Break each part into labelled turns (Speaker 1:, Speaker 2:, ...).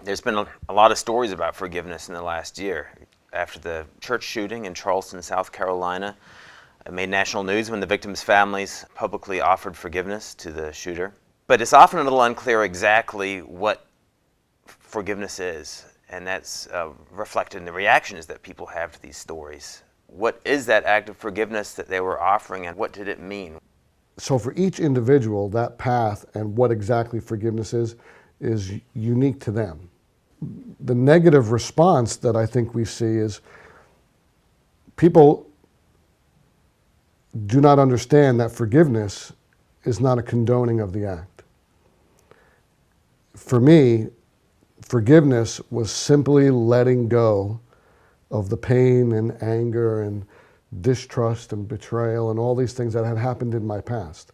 Speaker 1: There's been a lot of stories about forgiveness in the last year. After the church shooting in Charleston, South Carolina, it made national news when the victims' families publicly offered forgiveness to the shooter. But it's often a little unclear exactly what forgiveness is, and that's reflected in the reactions that people have to these stories. What is that act of forgiveness that they were offering, and what did it mean?
Speaker 2: So for each individual, that path and what exactly forgiveness is unique to them. The negative response that I think we see is people do not understand that forgiveness is not a condoning of the act. For me, forgiveness was simply letting go of the pain and anger and distrust and betrayal and all these things that had happened in my past,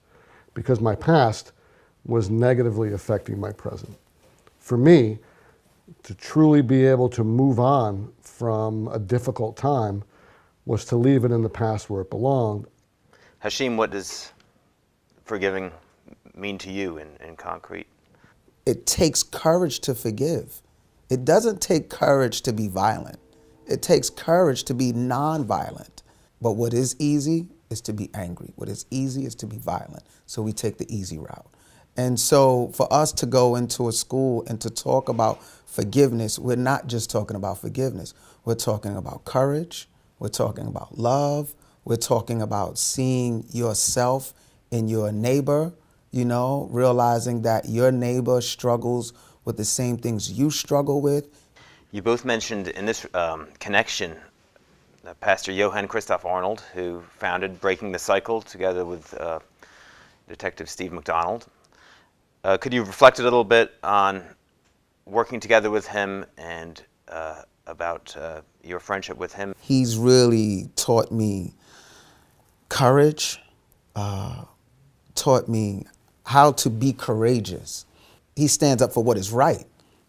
Speaker 2: because my past was negatively affecting my present. For me, to truly be able to move on from a difficult time was to leave it in the past where it belonged.
Speaker 1: Hashim, what does forgiving mean to you in concrete?
Speaker 3: It takes courage to forgive. It doesn't take courage to be violent. It takes courage to be nonviolent. But what is easy is to be angry. What is easy is to be violent. So we take the easy route. And so for us to go into a school and to talk about forgiveness, we're not just talking about forgiveness. We're talking about courage. We're talking about love. We're talking about seeing yourself in your neighbor, you know, realizing that your neighbor struggles with the same things you struggle with.
Speaker 1: You both mentioned in this connection Pastor Johann Christoph Arnold, who founded Breaking the Cycle together with Detective Steve McDonald. Could you reflect a little bit on working together with him and about your friendship with him?
Speaker 3: He's really taught me courage, taught me how to be courageous. He stands up for what is right,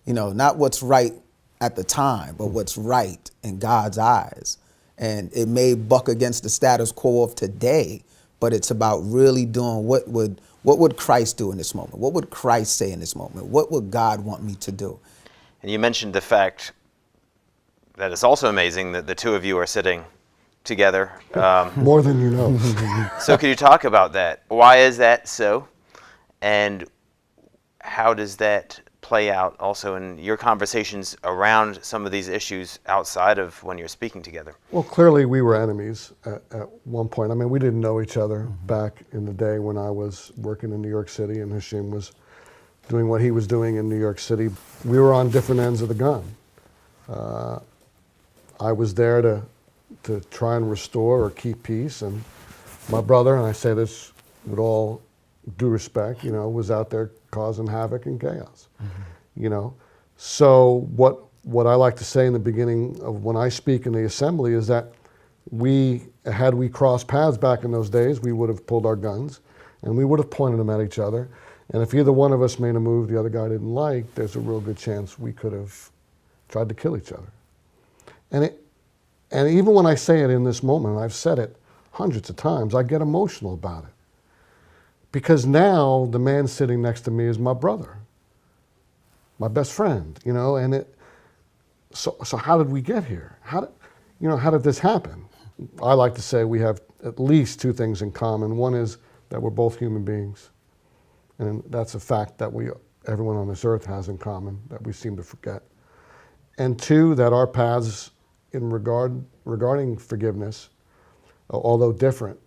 Speaker 3: you know, not what's right at the time, but what's right in God's eyes. And it may buck against the status quo of today, but it's about really doing what would Christ do in this moment? What would Christ say in this moment? What would God want me to do?
Speaker 1: And you mentioned the fact that it's also amazing that the two of you are sitting together.
Speaker 2: More than you know.
Speaker 1: So could you talk about that? Why is that so? And how does that play out also in your conversations around some of these issues outside of when you're speaking together?
Speaker 2: Well, clearly we were enemies at one point. I mean, we didn't know each other back in the day when I was working in New York City and Hashim was doing what he was doing in New York City. We were on different ends of the gun. I was there to try and restore or keep peace, and my brother, and I say this with all due respect, you know, was out there causing havoc and chaos. You know, so what I like to say in the beginning of when I speak in the assembly is that had we crossed paths back in those days, we would have pulled our guns and we would have pointed them at each other. And if either one of us made a move the other guy didn't like, there's a real good chance we could have tried to kill each other. And even when I say it in this moment, and I've said it hundreds of times, I get emotional about it. Because now the man sitting next to me is my brother, my best friend, you know, and so how did we get here? How did this happen? I like to say we have at least two things in common. One is that we're both human beings, and that's a fact that everyone on this earth has in common that we seem to forget. And two, that our paths regarding forgiveness, although different,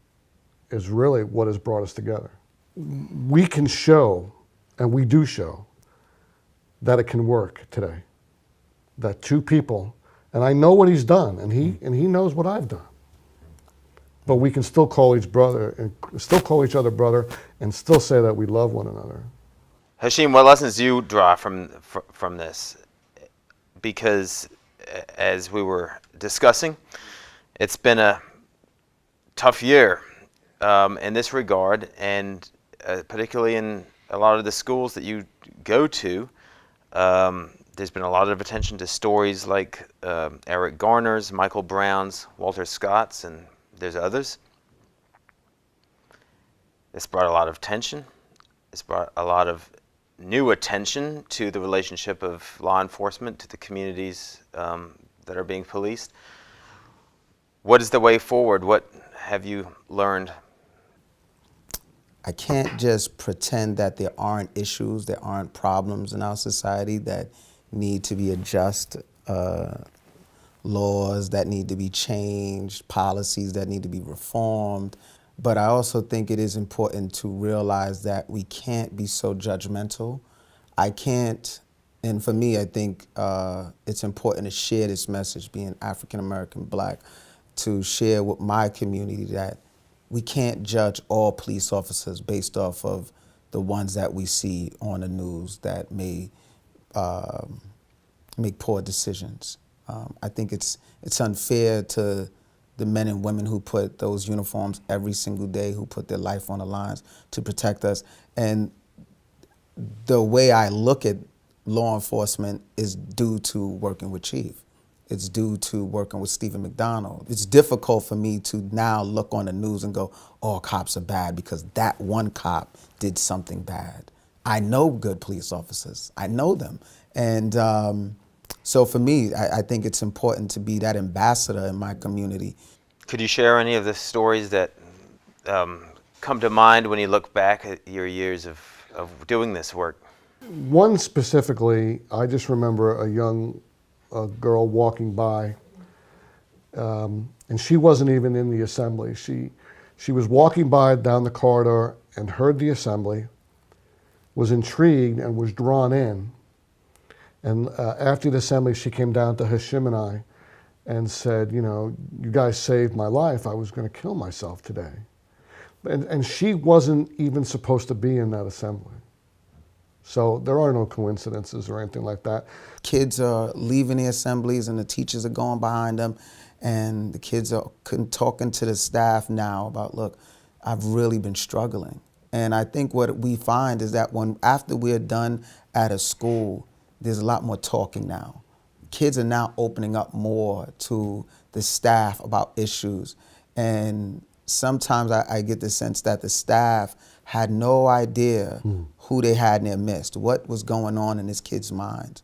Speaker 2: is really what has brought us together. We can show, and we do show, that it can work today. That two people, and I know what he's done, and he knows what I've done. But we can still call each other brother, and still say that we love one another.
Speaker 1: Hashim, what lessons do you draw from this? Because as we were discussing, it's been a tough year in this regard, and particularly in a lot of the schools that you go to, there's been a lot of attention to stories like Eric Garner's, Michael Brown's, Walter Scott's, and there's others. It's brought a lot of tension. It's brought a lot of new attention to the relationship of law enforcement to the communities that are being policed. What is the way forward? What have you learned?
Speaker 3: I can't just pretend that there aren't issues, there aren't problems in our society that need to be adjusted, laws that need to be changed, policies that need to be reformed. But I also think it is important to realize that we can't be so judgmental. I can't, and for me, I think it's important to share this message, being African American, Black, to share with my community that we can't judge all police officers based off of the ones that we see on the news that may make poor decisions. I think it's unfair to the men and women who put those uniforms every single day, who put their life on the lines to protect us. And the way I look at law enforcement is due to working with Chief. It's due to working with Stephen McDonald. It's difficult for me to now look on the news and go, all cops are bad because that one cop did something bad. I know good police officers. I know them. And so for me, I think it's important to be that ambassador in my community.
Speaker 1: Could you share any of the stories that come to mind when you look back at your years of doing this work?
Speaker 2: One specifically, I just remember a young girl walking by, and she wasn't even in the assembly. She was walking by down the corridor and heard the assembly, was intrigued and was drawn in. And after the assembly, she came down to HASHIM and I and said, you know, you guys saved my life. I was going to kill myself today. And she wasn't even supposed to be in that assembly. So there are no coincidences or anything like that.
Speaker 3: Kids are leaving the assemblies and the teachers are going behind them, and the kids are talking to the staff now about, look, I've really been struggling. And I think what we find is that after we're done at a school, there's a lot more talking now. Kids are now opening up more to the staff about issues. And sometimes I get the sense that the staff had no idea who they had in their midst, what was going on in this kid's mind.